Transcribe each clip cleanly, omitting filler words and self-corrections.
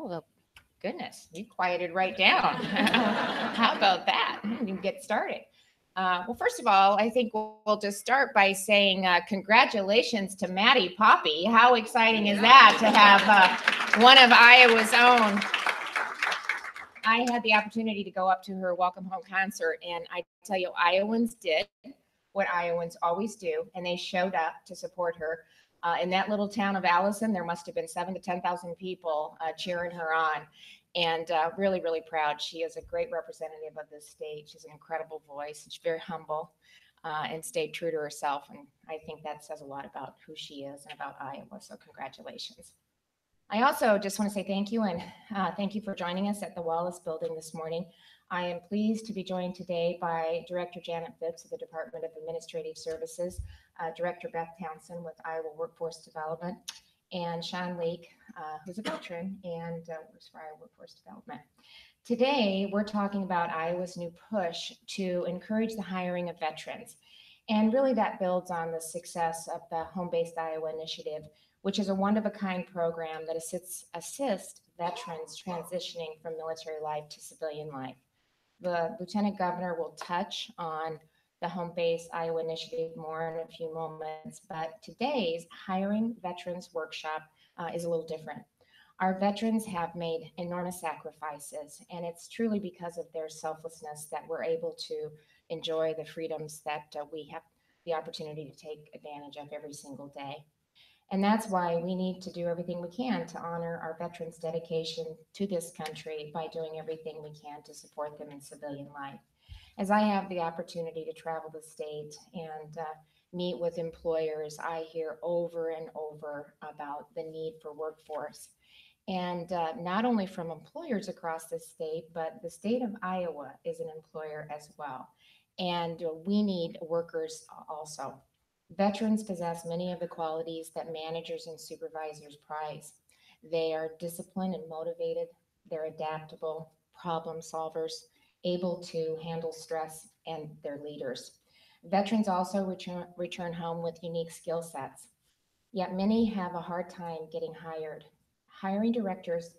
well, goodness, you quieted right down. How about that? You can get started. Well, first of all, I think we'll just start by saying congratulations to Maddie Poppy. How exciting is that to have one of Iowa's own? I had the opportunity to go up to her welcome home concert, and I tell you, Iowans did what Iowans always do, and they showed up to support her. In that little town of Allison, there must have been 7 to 10,000 people cheering her on, and really, really proud. She is a great representative of this state. She's an incredible voice. She's very humble and stayed true to herself, and I think that says a lot about who she is and about Iowa. So, congratulations. I also just want to say thank you and thank you for joining us at the Wallace Building this morning. I am pleased to be joined today by Director Janet Phipps of the Department of Administrative Services, Director Beth Townsend with Iowa Workforce Development, and Sean Leake, who's a veteran and works for Iowa Workforce Development. Today, we're talking about Iowa's new push to encourage the hiring of veterans. And really that builds on the success of the Home-Based Iowa Initiative, which is a one-of-a-kind program that assists veterans transitioning from military life to civilian life. The Lieutenant Governor will touch on the Home-Based Iowa Initiative more in a few moments, but today's Hiring Veterans Workshop is a little different. Our veterans have made enormous sacrifices, and it's truly because of their selflessness that we're able to enjoy the freedoms that we have the opportunity to take advantage of every single day. And that's why we need to do everything we can to honor our veterans' dedication to this country by doing everything we can to support them in civilian life. As I have the opportunity to travel the state and meet with employers, I hear over and over about the need for workforce. And not only from employers across the state, but the state of Iowa is an employer as well. And we need workers also. Veterans possess many of the qualities that managers and supervisors prize. They are disciplined and motivated. They're adaptable, problem solvers, able to handle stress, and they're leaders. Veterans also return home with unique skill sets, yet many have a hard time getting hired. Hiring directors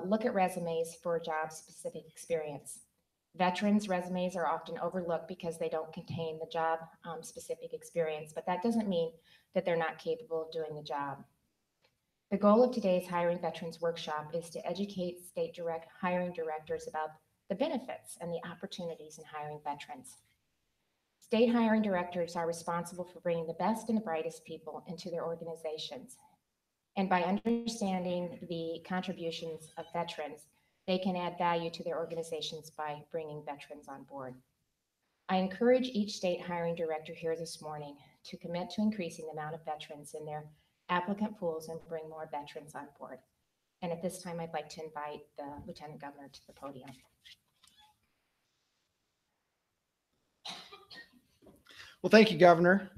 look at resumes for job-specific experience. Veterans' resumes are often overlooked because they don't contain the job specific experience, but that doesn't mean that they're not capable of doing the job. The goal of today's Hiring Veterans Workshop is to educate hiring directors about the benefits and the opportunities in hiring veterans. State hiring directors are responsible for bringing the best and the brightest people into their organizations. And by understanding the contributions of veterans, they can add value to their organizations by bringing veterans on board. I encourage each state hiring director here this morning to commit to increasing the amount of veterans in their applicant pools and bring more veterans on board. And at this time, I'd like to invite the Lieutenant Governor to the podium. Well, thank you, Governor.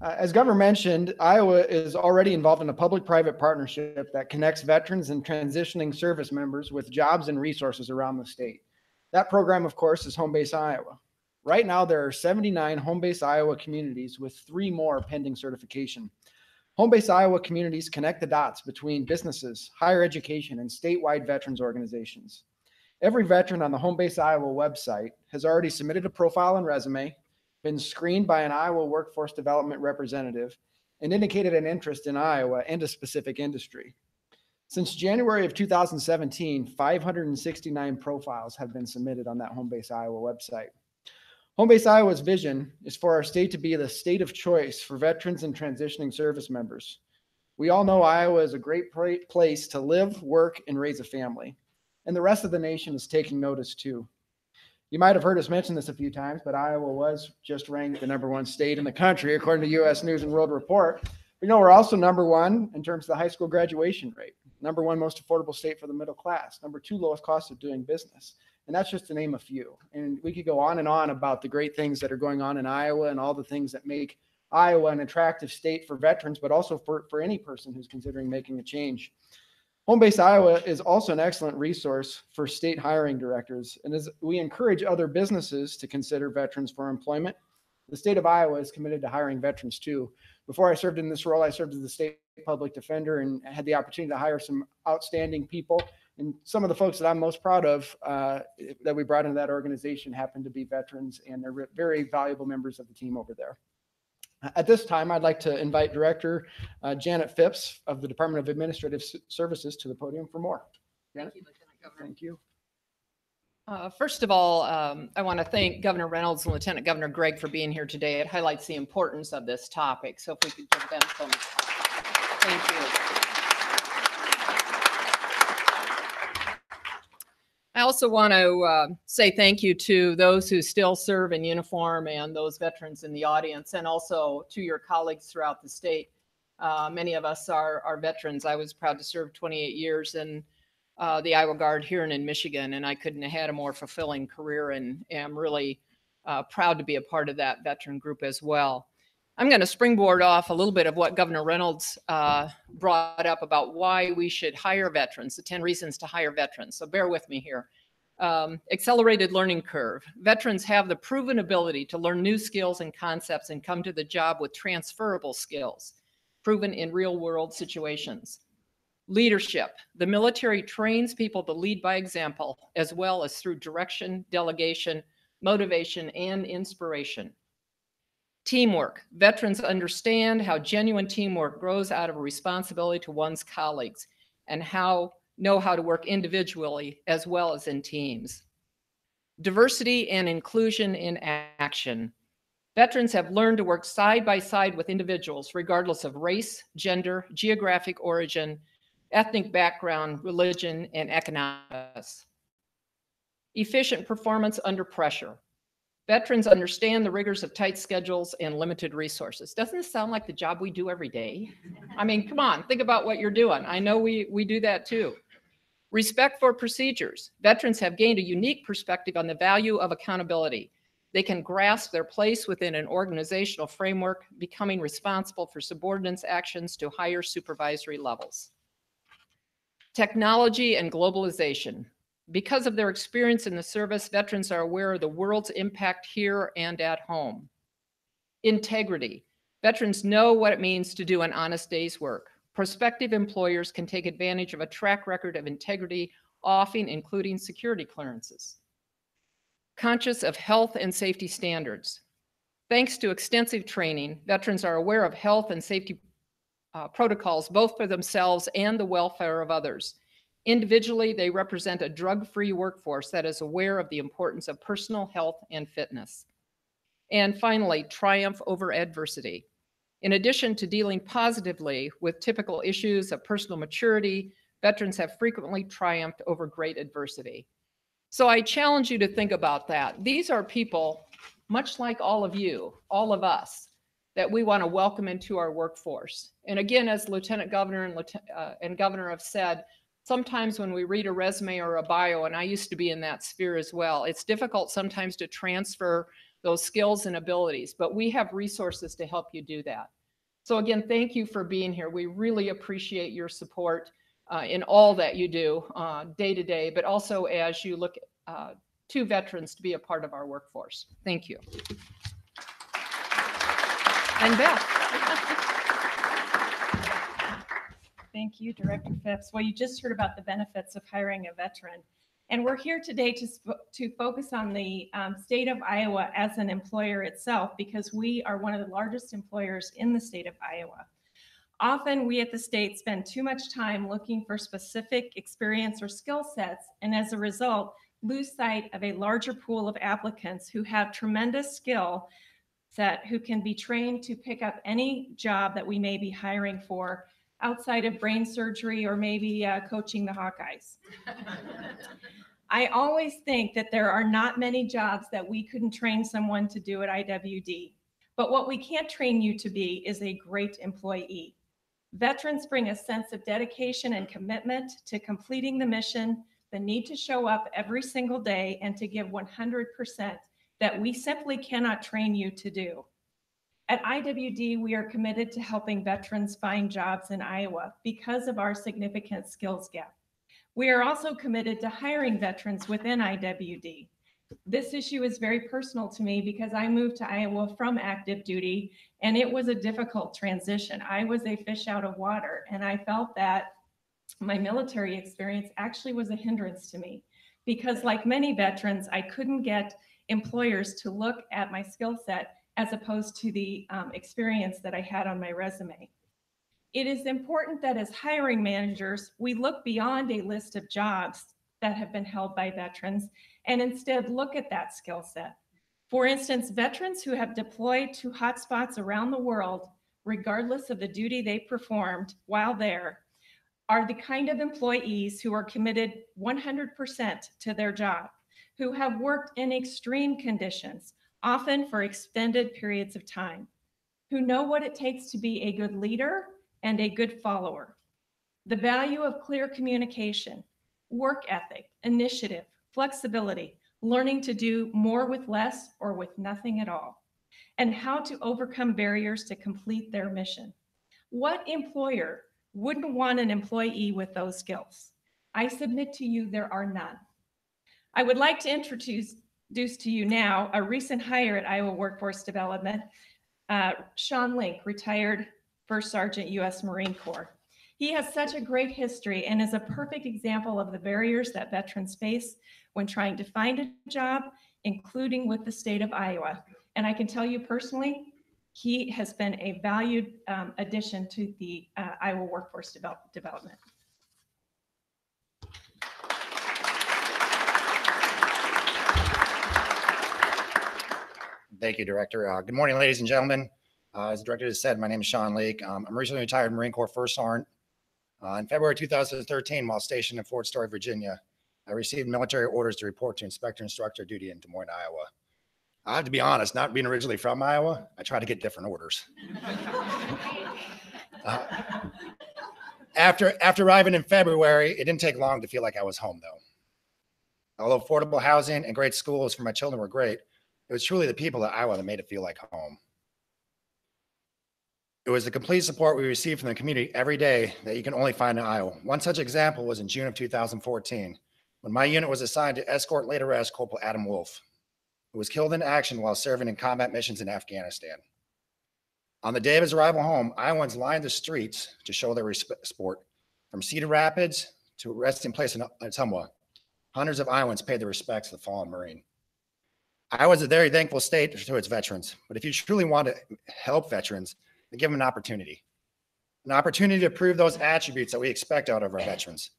As Governor mentioned, Iowa is already involved in a public-private partnership that connects veterans and transitioning service members with jobs and resources around the state. That program, of course, is Home-Based Iowa. Right now, there are 79 Home-Based Iowa communities with 3 more pending certification. Home-Based Iowa communities connect the dots between businesses, higher education, and statewide veterans organizations. Every veteran on the Home-Based Iowa website has already submitted a profile and resume, been screened by an Iowa workforce development representative, and indicated an interest in Iowa and a specific industry. Since January of 2017, 569 profiles have been submitted on that Home-Based Iowa website. Home-Based Iowa's vision is for our state to be the state of choice for veterans and transitioning service members. We all know Iowa is a great place to live, work, and raise a family. And the rest of the nation is taking notice too. You might have heard us mention this a few times, but Iowa was just ranked the #1 state in the country, according to U.S. News and World Report. But, we're also #1 in terms of the high school graduation rate, #1 most affordable state for the middle class, #2 lowest cost of doing business. And that's just to name a few. And we could go on and on about the great things that are going on in Iowa and all the things that make Iowa an attractive state for veterans, but also for any person who's considering making a change. Home-Based Iowa is also an excellent resource for state hiring directors. And as we encourage other businesses to consider veterans for employment, the state of Iowa is committed to hiring veterans too. Before I served in this role, I served as the state public defender and had the opportunity to hire some outstanding people, And some of the folks that I'm most proud of that we brought into that organization happen to be veterans, and they're very valuable members of the team over there. At this time, I'd like to invite Director Janet Phipps of the Department of Administrative Services to the podium for more. Janet? Thank you, Lieutenant Governor. Thank you. First of all, I want to thank Governor Reynolds and Lieutenant Governor Gregg for being here today. It highlights the importance of this topic. So if we could give them some, thank you. I also want to say thank you to those who still serve in uniform and those veterans in the audience, and also to your colleagues throughout the state. Many of us are veterans. I was proud to serve 28 years in the Iowa Guard here and in Michigan, and I couldn't have had a more fulfilling career, and am really proud to be a part of that veteran group as well. I'm going to springboard off a little bit of what Governor Reynolds brought up about why we should hire veterans, the 10 reasons to hire veterans. So bear with me here. Accelerated learning curve. Veterans have the proven ability to learn new skills and concepts and come to the job with transferable skills, proven in real world situations. Leadership. The military trains people to lead by example, as well as through direction, delegation, motivation, and inspiration. Teamwork. Veterans understand how genuine teamwork grows out of a responsibility to one's colleagues, and know how to work individually as well as in teams. Diversity and inclusion in action. Veterans have learned to work side by side with individuals regardless of race, gender, geographic origin, ethnic background, religion, and economics. Efficient performance under pressure. Veterans understand the rigors of tight schedules and limited resources. Doesn't this sound like the job we do every day? I mean, come on, think about what you're doing. I know we do that too. Respect for procedures. Veterans have gained a unique perspective on the value of accountability. They can grasp their place within an organizational framework, becoming responsible for subordinates' actions to higher supervisory levels. Technology and globalization. Because of their experience in the service, veterans are aware of the world's impact here and at home. Integrity. Veterans know what it means to do an honest day's work. Prospective employers can take advantage of a track record of integrity, often including security clearances. Conscious of health and safety standards. Thanks to extensive training, veterans are aware of health and safety protocols, both for themselves and the welfare of others. Individually, they represent a drug-free workforce that is aware of the importance of personal health and fitness. And finally, triumph over adversity. In addition to dealing positively with typical issues of personal maturity, veterans have frequently triumphed over great adversity. So I challenge you to think about that. These are people, much like all of you, all of us, that we want to welcome into our workforce. And again, as Lieutenant Governor and Governor have said, sometimes when we read a resume or a bio, and I used to be in that sphere as well, it's difficult sometimes to transfer those skills and abilities, but we have resources to help you do that. So again, thank you for being here. We really appreciate your support in all that you do day to day, but also as you look to veterans to be a part of our workforce. Thank you. And Beth. Thank you, Director Phipps. Well, you just heard about the benefits of hiring a veteran. And we're here today to focus on the state of Iowa as an employer itself, because we are one of the largest employers in the state of Iowa. Often we at the state spend too much time looking for specific experience or skill sets, and as a result, lose sight of a larger pool of applicants who have tremendous skill set, who can be trained to pick up any job that we may be hiring for outside of brain surgery or maybe coaching the Hawkeyes. I always think that there are not many jobs that we couldn't train someone to do at IWD, but what we can't train you to be is a great employee. Veterans bring a sense of dedication and commitment to completing the mission, the need to show up every single day and to give 100% that we simply cannot train you to do. At IWD, we are committed to helping veterans find jobs in Iowa because of our significant skills gap. We are also committed to hiring veterans within IWD. This issue is very personal to me because I moved to Iowa from active duty, and it was a difficult transition. I was a fish out of water, and I felt that my military experience actually was a hindrance to me because, like many veterans, I couldn't get employers to look at my skill set as opposed to the experience that I had on my resume. It is important that as hiring managers, we look beyond a list of jobs that have been held by veterans and instead look at that skill set. For instance, veterans who have deployed to hotspots around the world, regardless of the duty they performed while there, are the kind of employees who are committed 100% to their job, who have worked in extreme conditions, often for extended periods of time, who know what it takes to be a good leader and a good follower. The value of clear communication, work ethic, initiative, flexibility, learning to do more with less or with nothing at all, and how to overcome barriers to complete their mission. What employer wouldn't want an employee with those skills? I submit to you there are none. I would like to introduce to you now a recent hire at Iowa Workforce Development, Sean Link, retired First Sergeant U.S. Marine Corps. He has such a great history and is a perfect example of the barriers that veterans face when trying to find a job, including with the state of Iowa. And I can tell you personally, he has been a valued addition to the Iowa Workforce Development. Thank you, Director. Good morning, ladies and gentlemen. As the Director has said, my name is Sean Lake. I'm recently retired Marine Corps First Sergeant. In February 2013, while stationed in Fort Story, Virginia, I received military orders to report to Inspector Instructor duty in Des Moines, Iowa. I have to be honest, not being originally from Iowa, I tried to get different orders. After arriving in February, it didn't take long to feel like I was home, though. Although affordable housing and great schools for my children were great, it was truly the people of Iowa that made it feel like home. It was the complete support we received from the community every day that you can only find in Iowa. One such example was in June of 2014, when my unit was assigned to escort laid arrest Corporal Adam Wolf, who was killed in action while serving in combat missions in Afghanistan. On the day of his arrival home, Iowans lined the streets to show their support. From Cedar Rapids to a resting place in Ottumwa, hundreds of Iowans paid their respects to the fallen Marine. Iowa is a very thankful state to its veterans, but if you truly want to help veterans, then give them an opportunity to prove those attributes that we expect out of our veterans,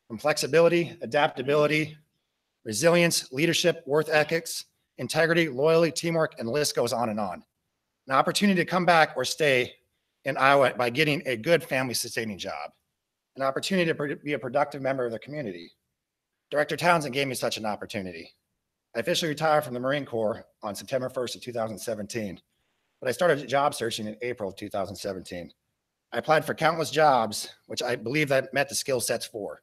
from flexibility, adaptability, resilience, leadership, work ethics, integrity, loyalty, teamwork, and the list goes on and on. An opportunity to come back or stay in Iowa by getting a good family-sustaining job, an opportunity to be a productive member of the community. Director Townsend gave me such an opportunity. I officially retired from the Marine Corps on September 1st of 2017, but I started job searching in April of 2017. I applied for countless jobs, which I believe that met the skill sets for,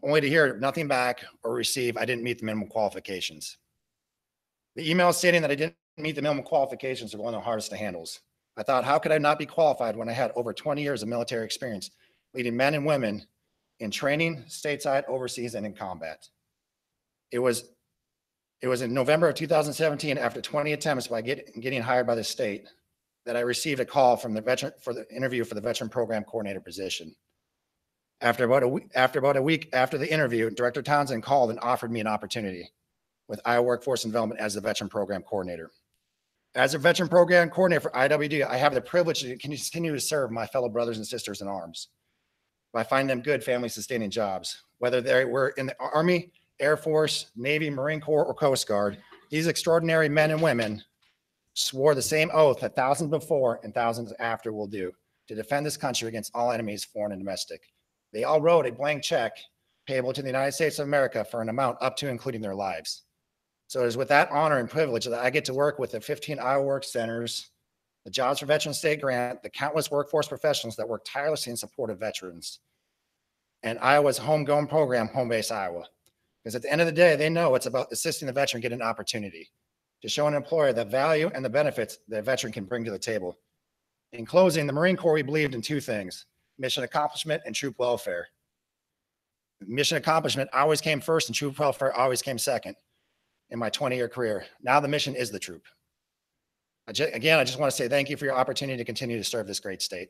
only to hear nothing back or receive I didn't meet the minimum qualifications. The email stating that I didn't meet the minimum qualifications are one of the hardest to handle. I thought, how could I not be qualified when I had over 20 years of military experience leading men and women in training, stateside, overseas, and in combat? It was in November of 2017, after 20 attempts by getting hired by the state, that I received a call from the veteran for the interview for the veteran program coordinator position. After about a week after the interview, Director Townsend called and offered me an opportunity with Iowa Workforce and Development as the veteran program coordinator. As a veteran program coordinator for IWD, I have the privilege to continue to serve my fellow brothers and sisters in arms by finding them good family-sustaining jobs, whether they were in the Army, Air Force, Navy, Marine Corps, or Coast Guard. These extraordinary men and women swore the same oath that thousands before and thousands after will do to defend this country against all enemies, foreign and domestic. They all wrote a blank check payable to the United States of America for an amount up to including their lives. So it is with that honor and privilege that I get to work with the 15 Iowa Work Centers, the Jobs for Veterans State Grant, the countless workforce professionals that work tirelessly in support of veterans, and Iowa's homegrown program, Home Base Iowa. Because at the end of the day, they know it's about assisting the veteran get an opportunity to show an employer the value and the benefits that a veteran can bring to the table. In closing, the Marine Corps, we believed in two things: mission accomplishment and troop welfare. Mission accomplishment always came first and troop welfare always came second in my 20-year career. Now the mission is the troop. Again, I just want to say thank you for your opportunity to continue to serve this great state.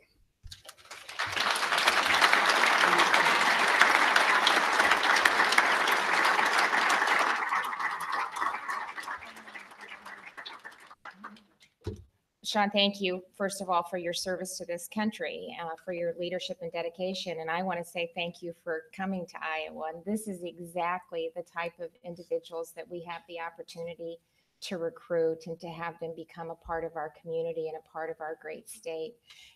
Sean, thank you, first of all, for your service to this country, for your leadership and dedication. And I want to say thank you for coming to Iowa. And this is exactly the type of individuals that we have the opportunity to recruit and to have them become a part of our community and a part of our great state.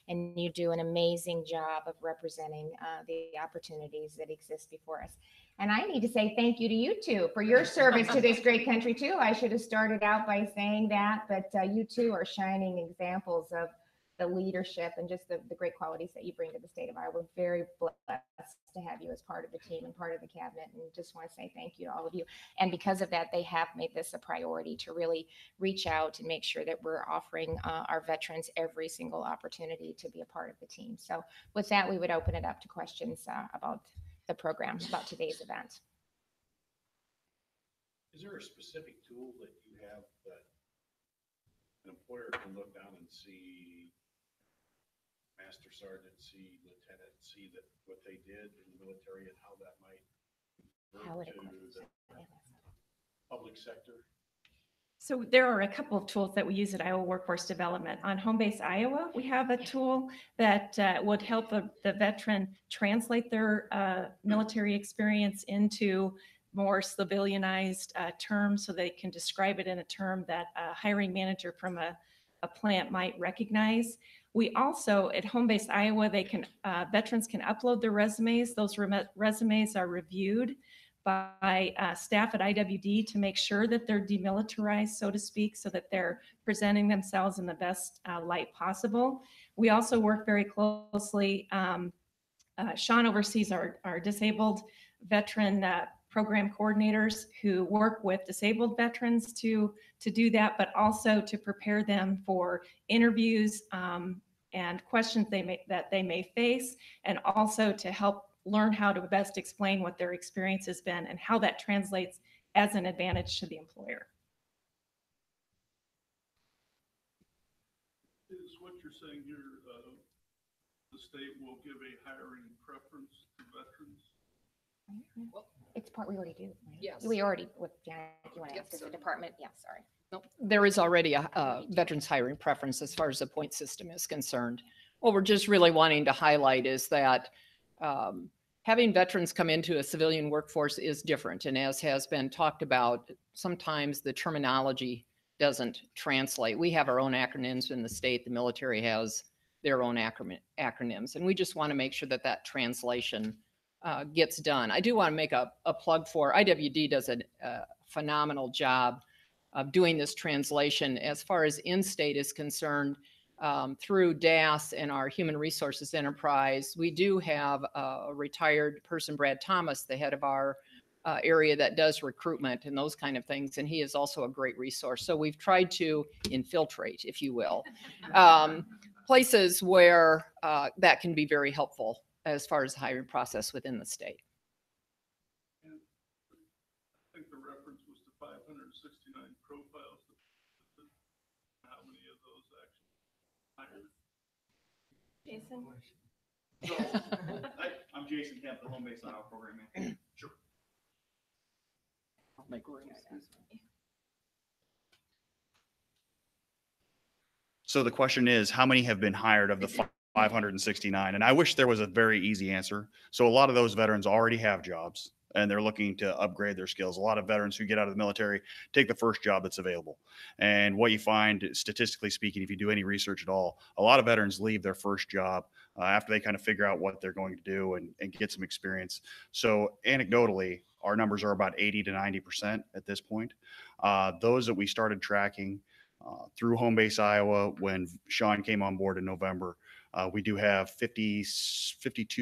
And you do an amazing job of representing the opportunities that exist before us. And I need to say thank you to you two for your service to this great country too. I should have started out by saying that, but you two are shining examples of the leadership and just the great qualities that you bring to the state of Iowa. We're very blessed to have you as part of the team and part of the cabinet, and just want to say thank you to all of you. And because of that, they have made this a priority to really reach out and make sure that we're offering our veterans every single opportunity to be a part of the team. So with that, we would open it up to questions about the program, about today's event. Is there a specific tool that you have that an employer can look down and see master sergeant, see lieutenant, see that what they did in the military and how that might convert to the public sector? So there are a couple of tools that we use at Iowa Workforce Development. On Homebase Iowa, we have a tool that would help the veteran translate their military experience into more civilianized terms so they can describe it in a term that a hiring manager from a plant might recognize. We also, at Homebase Iowa, they can veterans can upload their resumes. Those resumes are reviewed by staff at IWD to make sure that they're demilitarized, so to speak, so that they're presenting themselves in the best light possible. We also work very closely. Sean oversees our disabled veteran program coordinators who work with disabled veterans to do that, but also to prepare them for interviews and questions that they may face, and also to help learn how to best explain what their experience has been and how that translates as an advantage to the employer. Is what you're saying here, the state will give a hiring preference to veterans? It's part we already do. Right? Yes. We already, with Janet, you want to Yep, ask as so- a department? Yeah, sorry. Nope. There is already a veterans hiring preference as far as the point system is concerned. What we're just really wanting to highlight is that having veterans come into a civilian workforce is different. And as has been talked about, sometimes the terminology doesn't translate. We have our own acronyms in the state. The military has their own acronyms. And we just want to make sure that that translation gets done. I do want to make a plug for IWD does a phenomenal job of doing this translation. As far as in-state is concerned, through DAS and our human resources enterprise, we do have a retired person, Brad Thomas, the head of our area that does recruitment and those kind of things. And he is also a great resource. So we've tried to infiltrate, if you will, places where that can be very helpful as far as the hiring process within the state. And I think the reference was to 569 profiles. How many of those actually hired? Jason? So, I'm Jason Kemp, the Homebase Iowa program manager. Sure. I'll make room. So the question is, how many have been hired of the 569? And I wish there was a very easy answer. So a lot of those veterans already have jobs and they're looking to upgrade their skills. A lot of veterans who get out of the military take the first job that's available. And what you find, statistically speaking, if you do any research at all, a lot of veterans leave their first job after they kind of figure out what they're going to do and get some experience. So anecdotally, our numbers are about 80 to 90% at this point. Those that we started tracking through Homebase Iowa when Sean came on board in November, we do have 52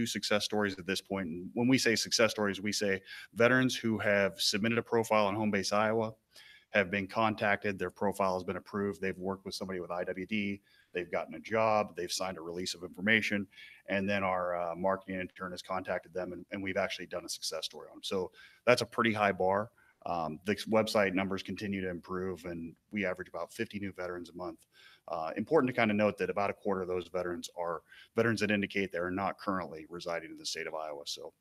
success stories at this point. And when we say success stories, we say veterans who have submitted a profile on Homebase Iowa, have been contacted, their profile has been approved, they've worked with somebody with IWD, they've gotten a job, they've signed a release of information, and then our marketing intern has contacted them and we've actually done a success story on them. So that's a pretty high bar. The website numbers continue to improve and we average about 50 new veterans a month. Important to kind of note that about a quarter of those veterans are veterans that indicate they are not currently residing in the state of Iowa. So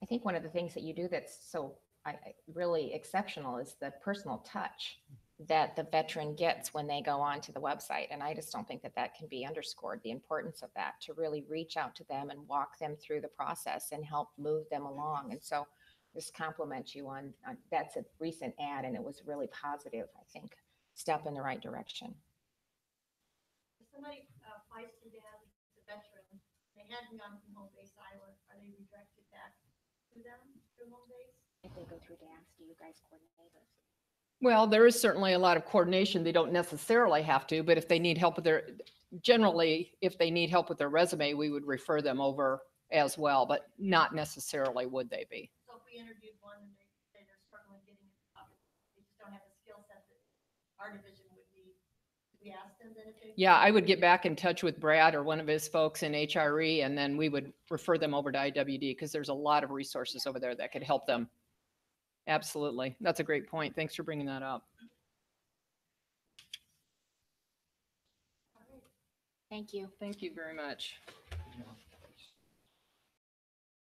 I think one of the things that you do that's so really exceptional is the personal touch that the veteran gets when they go onto the website. And I just don't think that that can be underscored, the importance of that, to really reach out to them and walk them through the process and help move them along. And so just compliment you on that's a recent ad, and it was really positive, I think, step in the right direction. If somebody fights too badly, the veteran, they had me on from home base Iowa, are they redirected back to them through home base? If they go through dance, do you guys coordinate it? Well, there is certainly a lot of coordination. They don't necessarily have to, but if they need help with generally, if they need help with their resume, we would refer them over as well, but not necessarily would they be. So if we interviewed one and they say they're struggling getting it, they just don't have the skill set that our division would be, we ask them then if they. Yeah, I would get back in touch with Brad or one of his folks in HRE, and then we would refer them over to IWD because there's a lot of resources over there that could help them. Absolutely. That's a great point. Thanks for bringing that up. Thank you. Thank you very much.